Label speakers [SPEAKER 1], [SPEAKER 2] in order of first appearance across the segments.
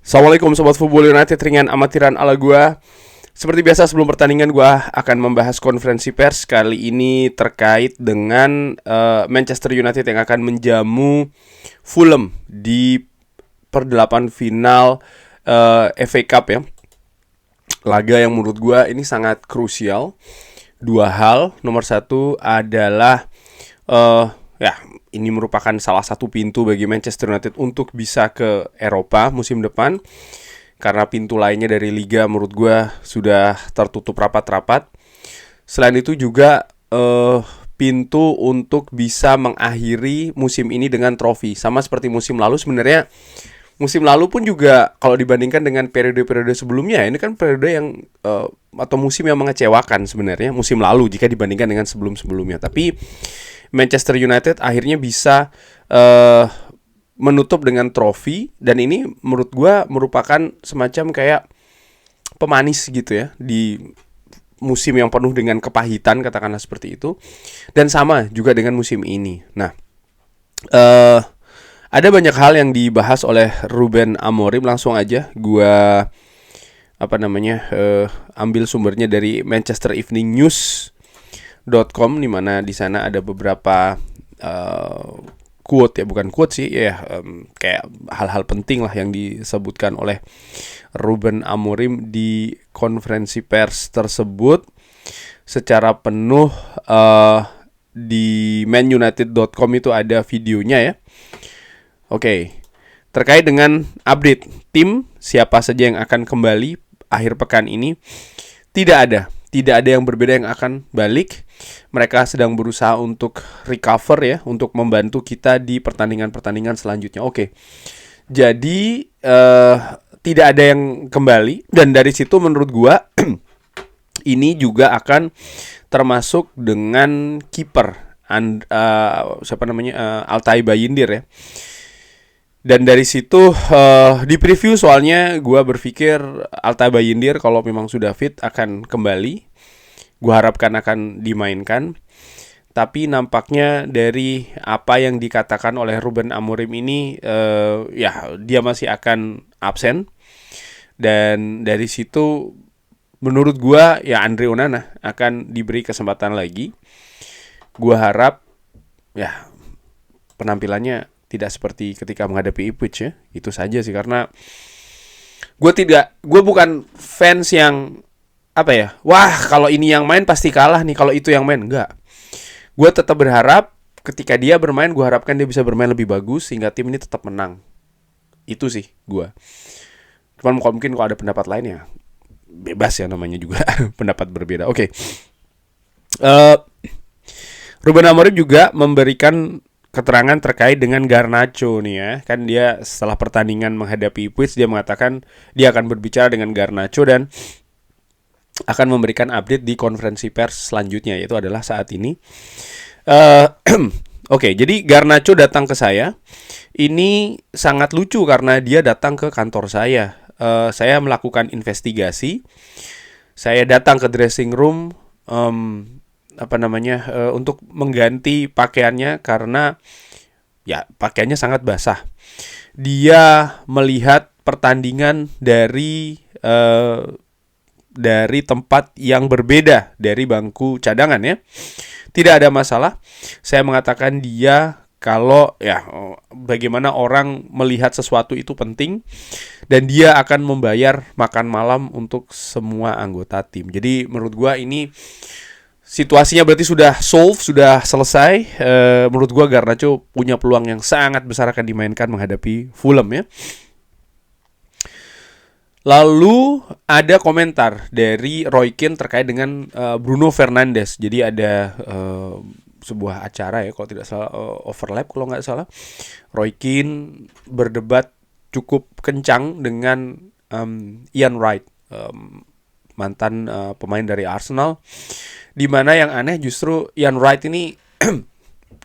[SPEAKER 1] Assalamualaikum Sobat Football United, ringan amatiran ala gua. Seperti biasa sebelum pertandingan gua akan membahas konferensi pers kali ini terkait dengan Manchester United yang akan menjamu Fulham di perdelapan final FA Cup ya. Laga yang menurut gua ini sangat krusial. Dua hal, nomor satu adalah ini merupakan salah satu pintu bagi Manchester United untuk bisa ke Eropa musim depan. Karena pintu lainnya dari Liga menurut gue sudah tertutup rapat-rapat. Selain itu juga pintu untuk bisa mengakhiri musim ini dengan trofi. Sama seperti musim lalu sebenarnya. Musim lalu pun juga kalau dibandingkan dengan periode-periode sebelumnya, ini kan periode yang atau musim yang mengecewakan sebenarnya musim lalu jika dibandingkan dengan sebelum-sebelumnya. Tapi Manchester United akhirnya bisa menutup dengan trofi. Dan ini menurut gue merupakan semacam kayak pemanis gitu ya di musim yang penuh dengan kepahitan, katakanlah seperti itu. Dan sama juga dengan musim ini. Nah, ada banyak hal yang dibahas oleh Ruben Amorim. Langsung aja gue ambil sumbernya dari Manchester Evening News.com, di mana di sana ada beberapa quote ya, bukan quote sih ya, kayak hal-hal penting lah yang disebutkan oleh Ruben Amorim di konferensi pers tersebut secara penuh. Di manunited.com itu ada videonya ya. Oke. Terkait dengan update tim siapa saja yang akan kembali akhir pekan ini, tidak ada yang berbeda yang akan balik. Mereka sedang berusaha untuk recover ya, untuk membantu kita di pertandingan-pertandingan selanjutnya. Oke. Jadi tidak ada yang kembali, dan dari situ menurut gua ini juga akan termasuk dengan kiper Altay Bayindir ya. Dan dari situ di preview soalnya gue berpikir Altay Bayindir kalau memang sudah fit akan kembali. Gue harapkan akan dimainkan. Tapi nampaknya dari apa yang dikatakan oleh Ruben Amorim ini, dia masih akan absen. Dan dari situ menurut gue ya Andre Onana akan diberi kesempatan lagi. Gue harap ya penampilannya tidak seperti ketika menghadapi Ipswich ya. Itu saja sih, karena gue bukan fans yang wah kalau ini yang main pasti kalah nih, kalau itu yang main. Enggak. Gue tetap berharap ketika dia bermain, gue harapkan dia bisa bermain lebih bagus sehingga tim ini tetap menang. Itu sih gue. Cuman mungkin kalau ada pendapat lain ya bebas ya, namanya juga pendapat berbeda. Oke. Ruben Amorim juga memberikan keterangan terkait dengan Garnacho nih ya. Kan dia setelah pertandingan menghadapi Ipswich, dia mengatakan dia akan berbicara dengan Garnacho dan akan memberikan update di konferensi pers selanjutnya, yaitu adalah saat ini. Oke, jadi Garnacho datang ke saya. Ini sangat lucu karena dia datang ke kantor saya. Saya melakukan investigasi. Saya datang ke dressing room untuk mengganti pakaiannya karena ya pakaiannya sangat basah. Dia melihat pertandingan dari tempat yang berbeda dari bangku cadangan ya. Tidak ada masalah. Saya mengatakan dia kalau ya bagaimana orang melihat sesuatu itu penting, dan dia akan membayar makan malam untuk semua anggota tim. Jadi menurut gua ini situasinya berarti sudah solve, sudah selesai. Menurut gua Garnacho punya peluang yang sangat besar akan dimainkan menghadapi Fulham ya. Lalu ada komentar dari Roy Keane terkait dengan Bruno Fernandes. Jadi ada sebuah acara ya, kalau tidak salah overlap kalau nggak salah. Roy Keane berdebat cukup kencang dengan Ian Wright, mantan pemain dari Arsenal. Di mana yang aneh justru Ian Wright ini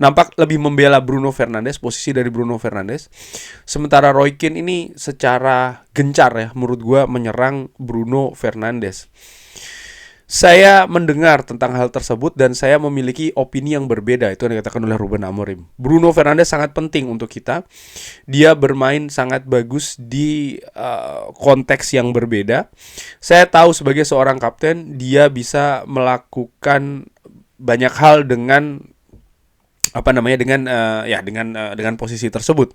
[SPEAKER 1] nampak lebih membela Bruno Fernandes, posisi dari Bruno Fernandes. Sementara Roy Keane ini secara gencar ya menurut gue menyerang Bruno Fernandes. Saya mendengar tentang hal tersebut dan saya memiliki opini yang berbeda. Itu yang dikatakan oleh Ruben Amorim. Bruno Fernandes sangat penting untuk kita. Dia bermain sangat bagus di konteks yang berbeda. Saya tahu sebagai seorang kapten, dia bisa melakukan banyak hal dengan dengan posisi tersebut.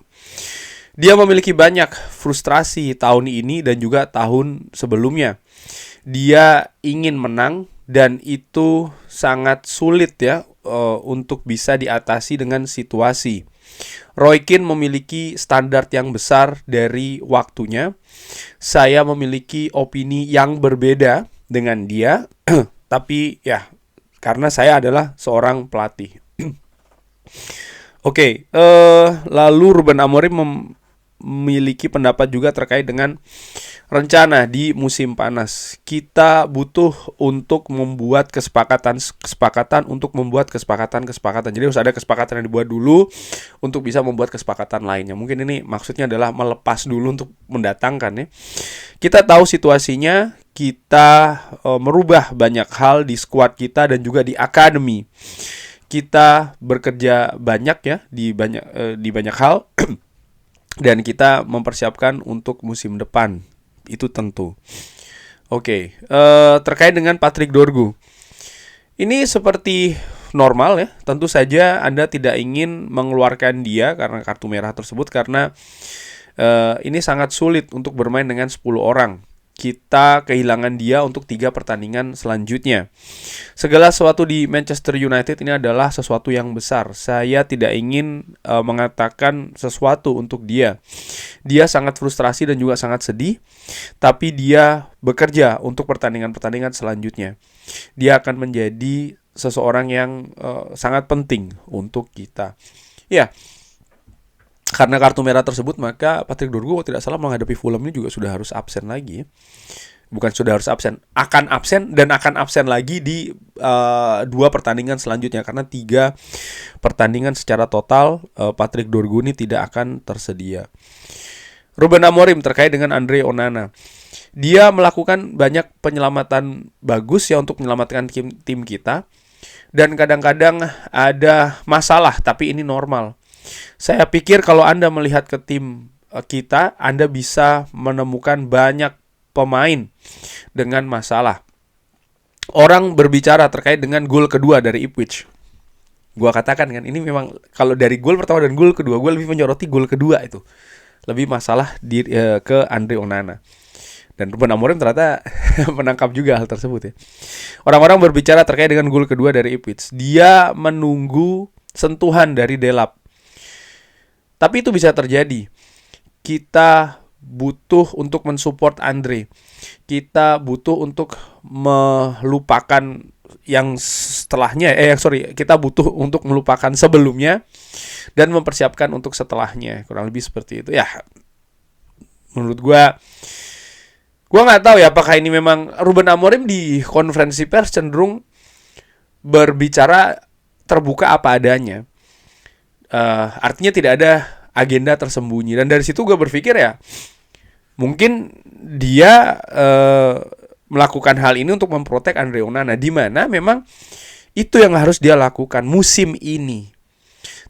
[SPEAKER 1] Dia memiliki banyak frustrasi tahun ini dan juga tahun sebelumnya. Dia ingin menang dan itu sangat sulit ya untuk bisa diatasi dengan situasi. Roy Keane memiliki standar yang besar dari waktunya. Saya memiliki opini yang berbeda dengan dia, tapi ya karena saya adalah seorang pelatih. Oke, lalu Ruben Amorim memiliki pendapat juga terkait dengan rencana di musim panas. Kita butuh untuk membuat kesepakatan untuk membuat kesepakatan. Jadi harus ada kesepakatan yang dibuat dulu untuk bisa membuat kesepakatan lainnya. Mungkin ini maksudnya adalah melepas dulu untuk mendatangkan ya. Kita tahu situasinya, kita merubah banyak hal di skuad kita dan juga di akademi. Kita bekerja banyak ya di banyak hal dan kita mempersiapkan untuk musim depan. Itu tentu. Oke, terkait dengan Patrick Dorgu. Ini seperti normal ya. Tentu saja Anda tidak ingin mengeluarkan dia karena kartu merah tersebut, karena ini sangat sulit untuk bermain dengan 10 orang. Kita kehilangan dia untuk 3 pertandingan selanjutnya. Segala sesuatu di Manchester United ini adalah sesuatu yang besar. Saya tidak ingin mengatakan sesuatu untuk dia. Dia sangat frustrasi dan juga sangat sedih, tapi dia bekerja untuk pertandingan-pertandingan selanjutnya. Dia akan menjadi seseorang yang sangat penting untuk kita. Ya, karena kartu merah tersebut, maka Patrick Dorgu kalau tidak salah menghadapi Fulham ini juga sudah harus absen lagi. Bukan sudah harus absen, akan absen lagi di 2 pertandingan selanjutnya. Karena 3 pertandingan secara total Patrick Dorgu ini tidak akan tersedia. Ruben Amorim terkait dengan Andre Onana. Dia melakukan banyak penyelamatan bagus ya untuk menyelamatkan tim kita. Dan kadang-kadang ada masalah, tapi ini normal. Saya pikir kalau Anda melihat ke tim kita, Anda bisa menemukan banyak pemain dengan masalah. Orang berbicara terkait dengan gol kedua dari Ipswich. Gua katakan kan, ini memang kalau dari gol pertama dan gol kedua, gue lebih menyoroti gol kedua itu. Lebih masalah ke Andre Onana. Dan Ruben Amorim ternyata menangkap juga hal tersebut ya. Orang-orang berbicara terkait dengan gol kedua dari Ipswich. Dia menunggu sentuhan dari Delap. Tapi itu bisa terjadi. Kita butuh untuk mensupport Andre. Kita butuh untuk melupakan yang setelahnya. Kita butuh untuk melupakan sebelumnya dan mempersiapkan untuk setelahnya. Kurang lebih seperti itu. Ya, menurut gue nggak tahu ya apakah ini memang Ruben Amorim di konferensi pers cenderung berbicara terbuka apa adanya. Artinya tidak ada agenda tersembunyi. Dan dari situ gue berpikir ya, mungkin dia melakukan hal ini untuk memprotek Andre Onana, di mana memang itu yang harus dia lakukan musim ini.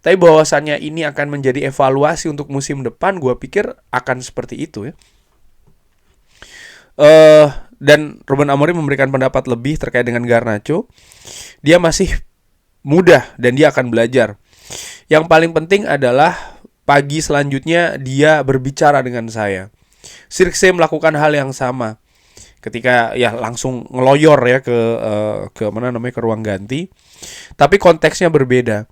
[SPEAKER 1] Tapi bahwasannya ini akan menjadi evaluasi untuk musim depan, gue pikir akan seperti itu ya. Dan Ruben Amorim memberikan pendapat lebih terkait dengan Garnacho. Dia masih muda dan dia akan belajar. Yang paling penting adalah pagi selanjutnya dia berbicara dengan saya. Sirkse melakukan hal yang sama. Ketika ya langsung ngeloyor ya ke ruang ganti. Tapi konteksnya berbeda.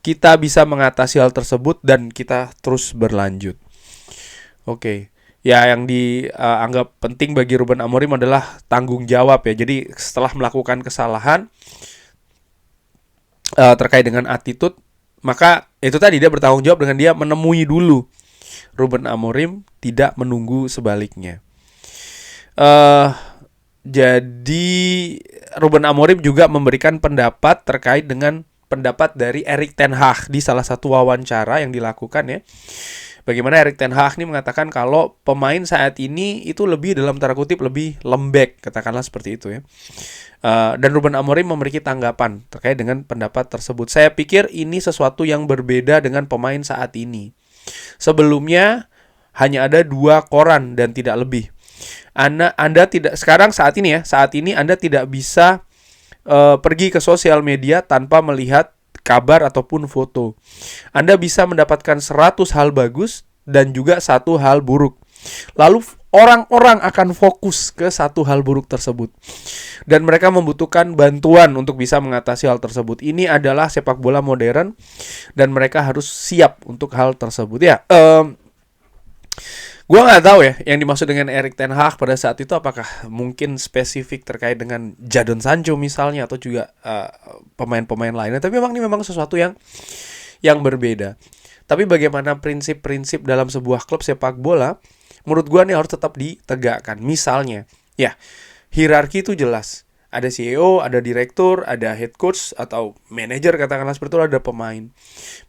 [SPEAKER 1] Kita bisa mengatasi hal tersebut dan kita terus berlanjut. Oke. Ya, yang dianggap penting bagi Ruben Amorim adalah tanggung jawab ya. Jadi setelah melakukan kesalahan terkait dengan attitude, maka itu tadi dia bertanggung jawab dengan dia menemui dulu. Ruben Amorim tidak menunggu sebaliknya. Jadi Ruben Amorim juga memberikan pendapat terkait dengan pendapat dari Erik ten Hag di salah satu wawancara yang dilakukan ya. Bagaimana Erik ten Hag ini mengatakan kalau pemain saat ini itu lebih dalam tanda kutip lebih lembek, katakanlah seperti itu ya. Dan Ruben Amorim memiliki tanggapan terkait dengan pendapat tersebut. Saya pikir ini sesuatu yang berbeda dengan pemain saat ini. Sebelumnya hanya ada 2 koran dan tidak lebih. Anda tidak sekarang saat ini Anda tidak bisa pergi ke sosial media tanpa melihat kabar ataupun foto. Anda bisa mendapatkan 100 hal bagus dan juga 1 hal buruk. Lalu orang-orang akan fokus ke 1 hal buruk tersebut. Dan mereka membutuhkan bantuan untuk bisa mengatasi hal tersebut. Ini adalah sepak bola modern dan mereka harus siap untuk hal tersebut. Ya, gue nggak tahu ya yang dimaksud dengan Erik ten Hag pada saat itu apakah mungkin spesifik terkait dengan Jadon Sancho misalnya atau juga pemain-pemain lainnya. Tapi ini memang sesuatu yang berbeda. Tapi bagaimana prinsip-prinsip dalam sebuah klub sepak bola, menurut gue nih harus tetap ditegakkan. Misalnya, ya hierarki itu jelas. Ada CEO, ada direktur, ada head coach atau manajer katakanlah seperti itu, ada pemain.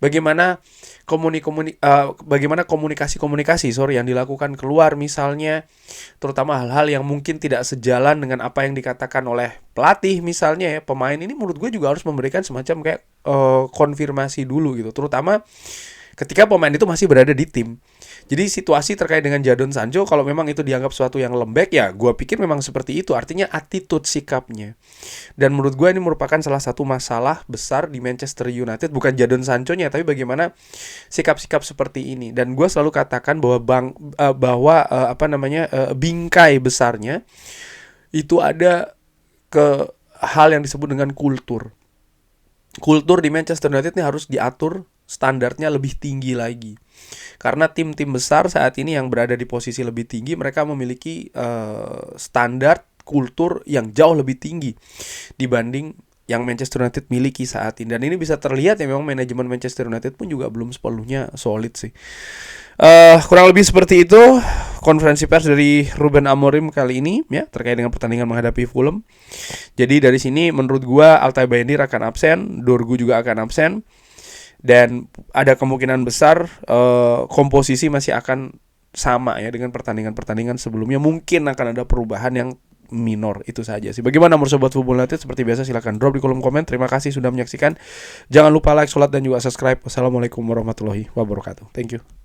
[SPEAKER 1] Bagaimana komunikasi yang dilakukan keluar misalnya, terutama hal-hal yang mungkin tidak sejalan dengan apa yang dikatakan oleh pelatih misalnya ya, pemain ini menurut gue juga harus memberikan semacam kayak konfirmasi dulu gitu, terutama ketika pemain itu masih berada di tim. Jadi situasi terkait dengan Jadon Sancho, kalau memang itu dianggap sesuatu yang lembek, ya gue pikir memang seperti itu. Artinya attitude, sikapnya. Dan menurut gue ini merupakan salah satu masalah besar di Manchester United. Bukan Jadon Sancho-nya, tapi bagaimana sikap-sikap seperti ini. Dan gue selalu katakan bahwa bingkai besarnya itu ada ke hal yang disebut dengan kultur. Kultur di Manchester United ini harus diatur standarnya lebih tinggi lagi. Karena tim-tim besar saat ini yang berada di posisi lebih tinggi, mereka memiliki standar kultur yang jauh lebih tinggi dibanding yang Manchester United miliki saat ini. Dan ini bisa terlihat ya memang manajemen Manchester United pun juga belum sepenuhnya solid sih. Kurang lebih seperti itu konferensi pers dari Ruben Amorim kali ini ya, terkait dengan pertandingan menghadapi Fulham. Jadi dari sini menurut gua Altay Bayindir akan absen, Dorgu juga akan absen. Dan ada kemungkinan besar komposisi masih akan sama ya dengan pertandingan-pertandingan sebelumnya. Mungkin akan ada perubahan yang minor, itu saja sih. Bagaimana menurut Sobat Football United? Seperti biasa silahkan drop di kolom komen. Terima kasih sudah menyaksikan. Jangan lupa like, sholat, dan juga subscribe. Wassalamualaikum warahmatullahi wabarakatuh. Thank you.